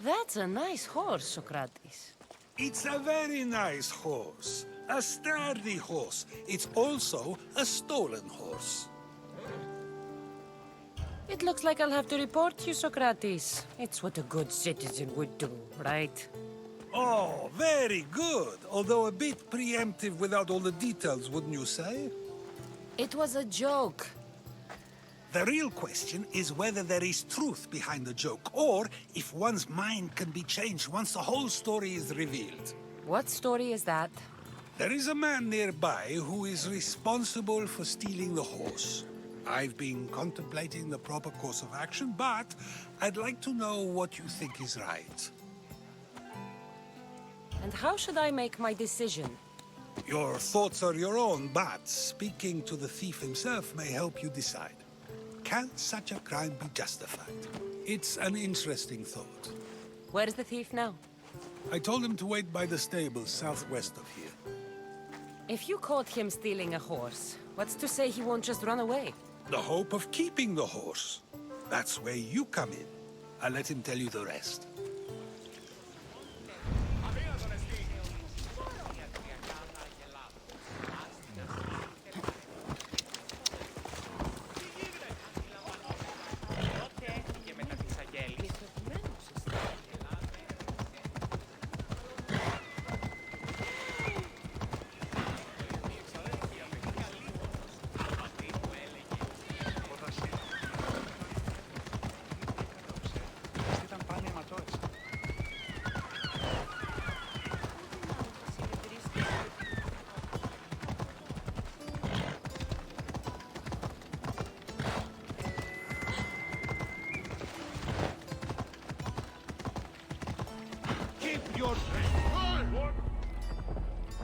That's a nice horse, Sokrates. It's a very nice horse. A sturdy horse. It's also a stolen horse. It looks like I'll have to report you, Sokrates. It's what a good citizen would do, right? Oh, very good. Although a bit preemptive without all the details, wouldn't you say? It was a joke. The real question is whether there is truth behind the joke, or if one's mind can be changed once the whole story is revealed. What story is that? There is a man nearby who is responsible for stealing the horse. I've been contemplating the proper course of action, but I'd like to know what you think is right. And how should I make my decision? Your thoughts are your own, but speaking to the thief himself may help you decide. Can such a crime be justified? It's an interesting thought. Where is the thief now? I told him to wait by the stables southwest of here. If you caught him stealing a horse, what's to say he won't just run away? The hope of keeping the horse. That's where you come in. I'll let him tell you the rest.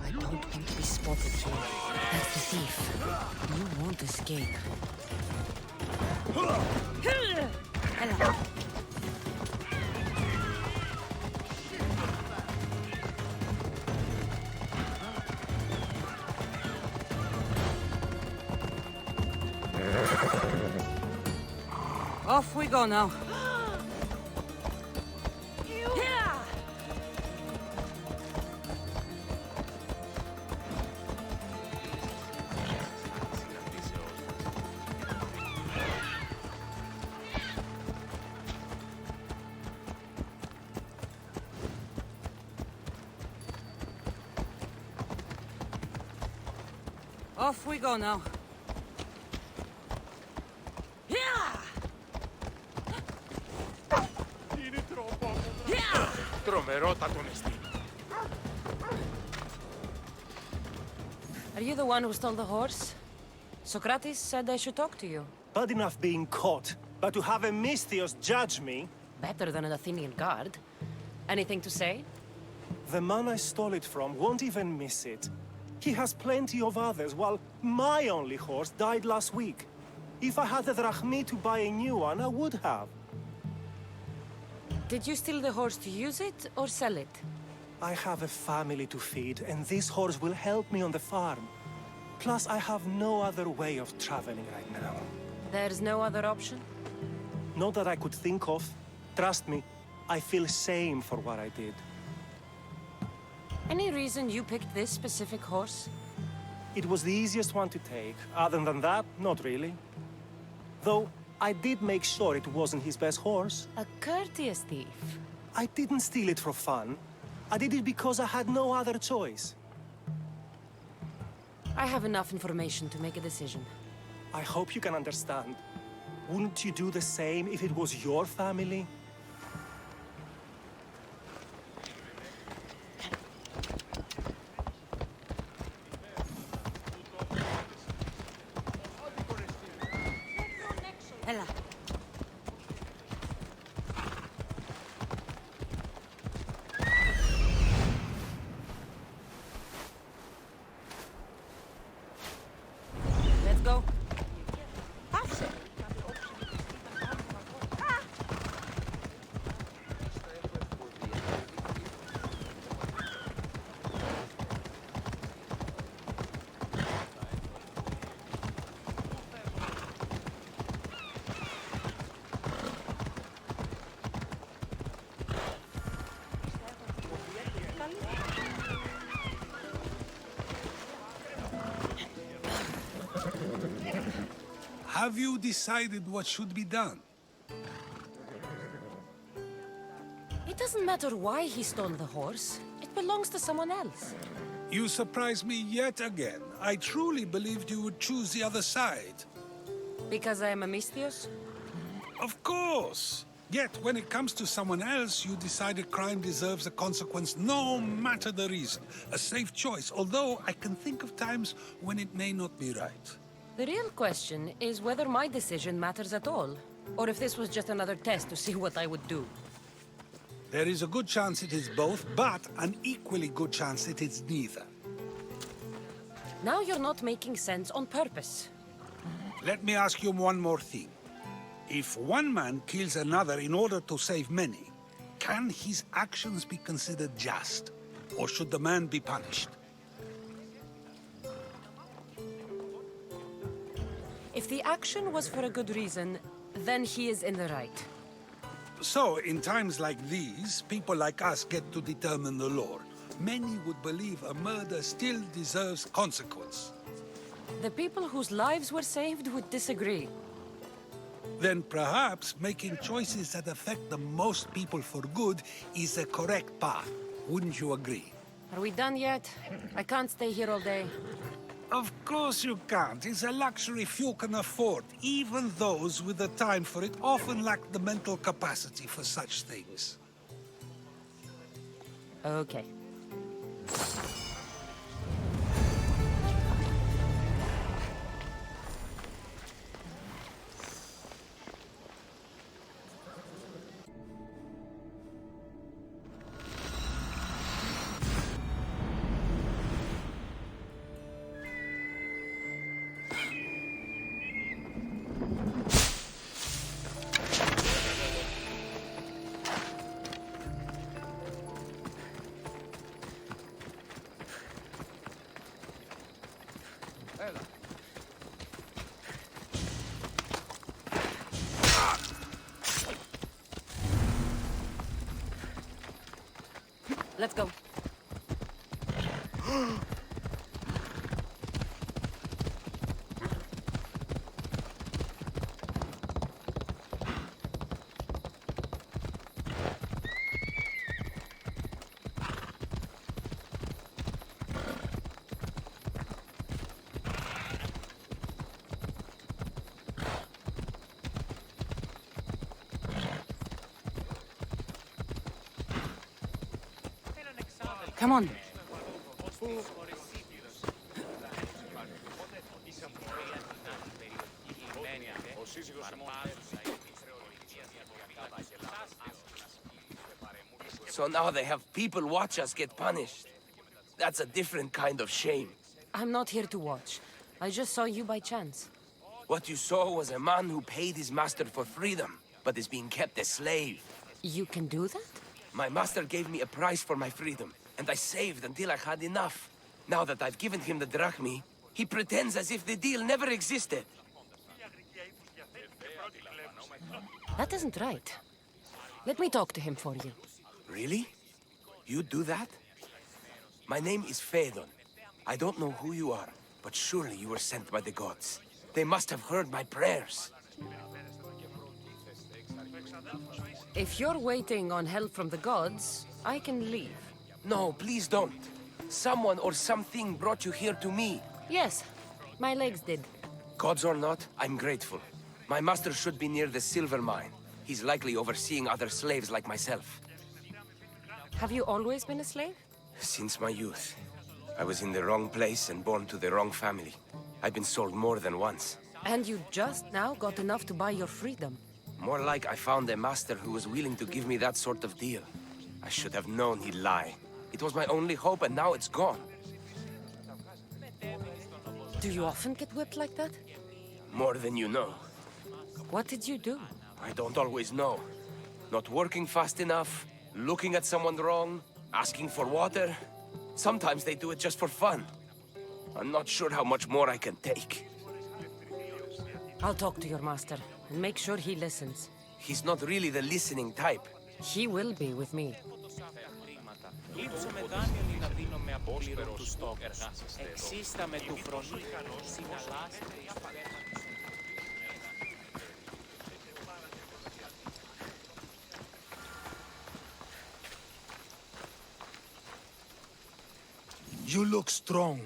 I don't want to be spotted here. That's the thief. You won't escape. Hello. Off we go now. Off we go now. Are you the one who stole the horse? Sokrates said I should talk to you. Bad enough being caught, but to have a Misthios judge me? Better than an Athenian guard. Anything to say? The man I stole it from won't even miss it. He has plenty of others, while my only horse died last week. If I had the drachmi to buy a new one, I would have. Did you steal the horse to use it or sell it? I have a family to feed, and this horse will help me on the farm. Plus, I have no other way of traveling right now. There's no other option? Not that I could think of. Trust me, I feel shame for what I did. Any reason you picked this specific horse? It was the easiest one to take. Other than that, not really. Though, I did make sure it wasn't his best horse. A courteous thief. I didn't steal it for fun. I did it because I had no other choice. I have enough information to make a decision. I hope you can understand. Wouldn't you do the same if it was your family? Ella. Let's go. Have you decided what should be done? It doesn't matter why he stole the horse. It belongs to someone else. You surprise me yet again. I truly believed you would choose the other side. Because I am a Mistios? Of course! Yet, when it comes to someone else, you decide a crime deserves a consequence no matter the reason. A safe choice, although I can think of times when it may not be right. The real question is whether my decision matters at all, or if this was just another test to see what I would do. There is a good chance it is both, but an equally good chance it is neither. Now you're not making sense on purpose. Let me ask you one more thing. If one man kills another in order to save many, can his actions be considered just? Or should the man be punished? If the action was for a good reason, then he is in the right. So, in times like these, people like us get to determine the law. Many would believe a murder still deserves consequence. The people whose lives were saved would disagree. Then perhaps making choices that affect the most people for good is a correct path. Wouldn't you agree? Are we done yet? I can't stay here all day. Of course you can't. It's a luxury few can afford. Even those with the time for it often lack the mental capacity for such things. Okay. Let's go. Come on. So now they have people watch us get punished. That's a different kind of shame. I'm not here to watch. I just saw you by chance. What you saw was a man who paid his master for freedom, but is being kept a slave. You can do that? My master gave me a price for my freedom, and I saved until I had enough. Now that I've given him the drachmi, he pretends as if the deal never existed. That isn't right. Let me talk to him for you. Really? You do that? My name is Phaedon. I don't know who you are, but surely you were sent by the gods. They must have heard my prayers. If you're waiting on help from the gods, I can leave. No, please don't. Someone or something brought you here to me. Yes, my legs did. Gods or not, I'm grateful. My master should be near the silver mine. He's likely overseeing other slaves like myself. Have you always been a slave? Since my youth. I was in the wrong place and born to the wrong family. I've been sold more than once. And you just now got enough to buy your freedom. More like I found a master who was willing to give me that sort of deal. I should have known he'd lie. It was my only hope, and now it's gone. Do you often get whipped like that? More than you know. What did you do? I don't always know. Not working fast enough, looking at someone wrong, asking for water. Sometimes they do it just for fun. I'm not sure how much more I can take. I'll talk to your master and make sure he listens. He's not really the listening type. He will be with me. You look strong.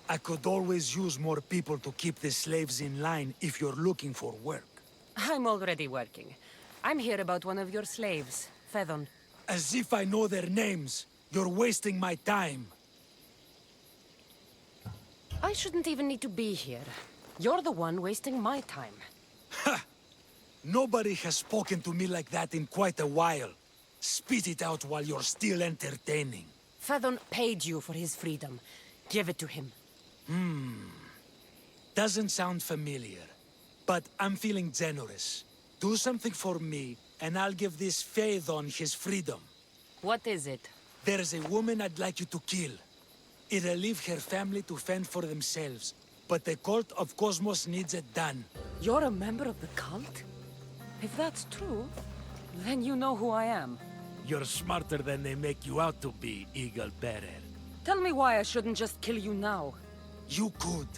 I could always use more people to keep the slaves in line if you're looking for work. I'm already working. I'm here about one of your slaves, Fedon. As if I know their names. You're wasting my time. I shouldn't even need to be here. You're the one wasting my time. Ha! Nobody has spoken to me like that in quite a while. Spit it out while you're still entertaining. Fedon paid you for his freedom. Give it to him. Doesn't sound familiar. But I'm feeling generous. Do something for me, and I'll give this Phaedon his freedom. What is it? There's a woman I'd like you to kill. It'll leave her family to fend for themselves. But the cult of Cosmos needs it done. You're a member of the cult? If that's true, then you know who I am. You're smarter than they make you out to be, Eagle Bearer. Tell me why I shouldn't just kill you now. You could.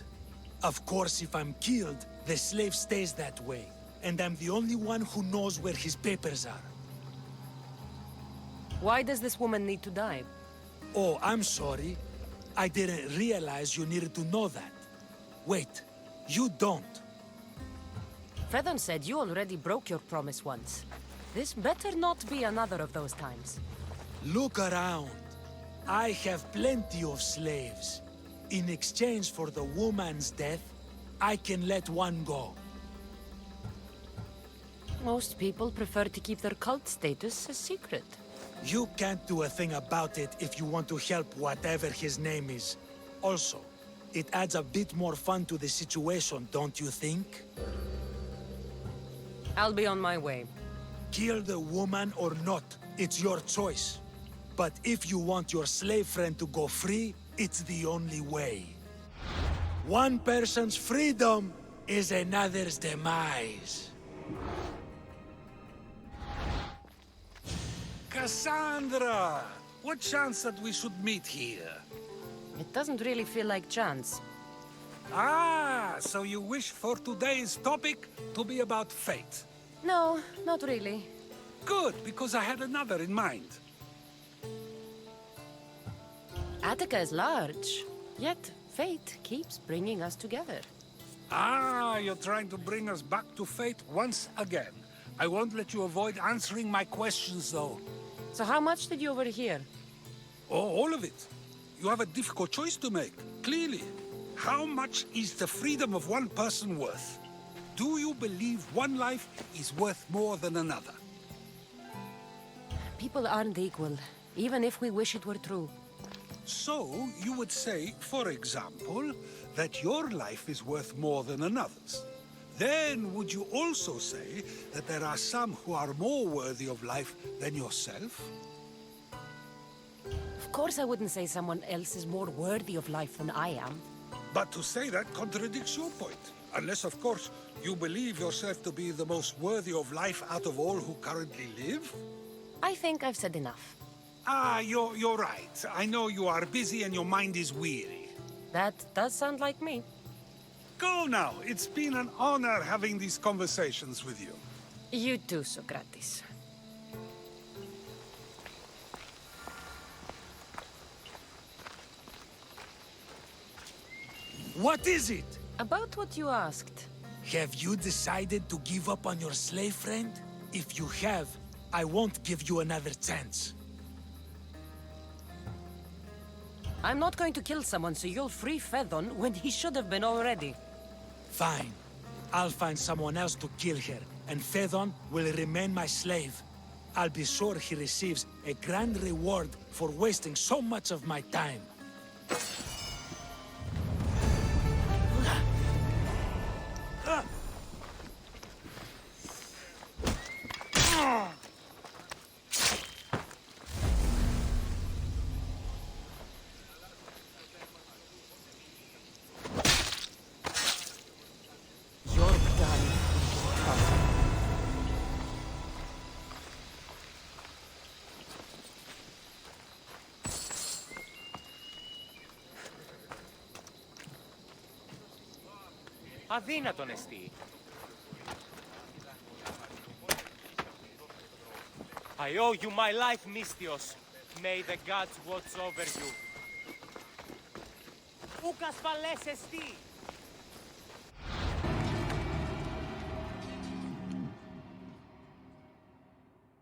Of course, if I'm killed, the slave stays that way. And I'm the only one who knows where his papers are. Why does this woman need to die? Oh, I'm sorry. I didn't realize you needed to know that. Wait, you don't. Fedon said you already broke your promise once. This better not be another of those times. Look around. I have plenty of slaves. In exchange for the woman's death, I can let one go. Most people prefer to keep their cult status a secret. You can't do a thing about it if you want to help whatever his name is. Also, it adds a bit more fun to the situation, don't you think? I'll be on my way. Kill the woman or not, it's your choice. But if you want your slave friend to go free, it's the only way. One person's freedom is another's demise. Kassandra! What chance that we should meet here? It doesn't really feel like chance. Ah, so you wish for today's topic to be about fate? No, not really. Good, because I had another in mind. Attica is large, yet fate keeps bringing us together. Ah, you're trying to bring us back to fate once again. I won't let you avoid answering my questions, though. So how much did you overhear? Oh, all of it. You have a difficult choice to make, clearly. How much is the freedom of one person worth? Do you believe one life is worth more than another? People aren't equal, even if we wish it were true. So, you would say, for example, that your life is worth more than another's. Then, would you also say that there are some who are more worthy of life than yourself? Of course I wouldn't say someone else is more worthy of life than I am. But to say that contradicts your point. Unless, of course, you believe yourself to be the most worthy of life out of all who currently live? I think I've said enough. Ah, you're right. I know you are busy and your mind is weary. That does sound like me. Go now. It's been an honor having these conversations with you. You too, Sokrates. What is it? About what you asked. Have you decided to give up on your slave friend? If you have, I won't give you another chance. I'm not going to kill someone so you'll free Fedon when he should have been already. Fine. I'll find someone else to kill her, and Phaedon will remain my slave. I'll be sure he receives a grand reward for wasting so much of my time. Αδύνατον εστί. I owe you my life, Mystios. May the gods watch over you. Ούκ ασφαλές εστί.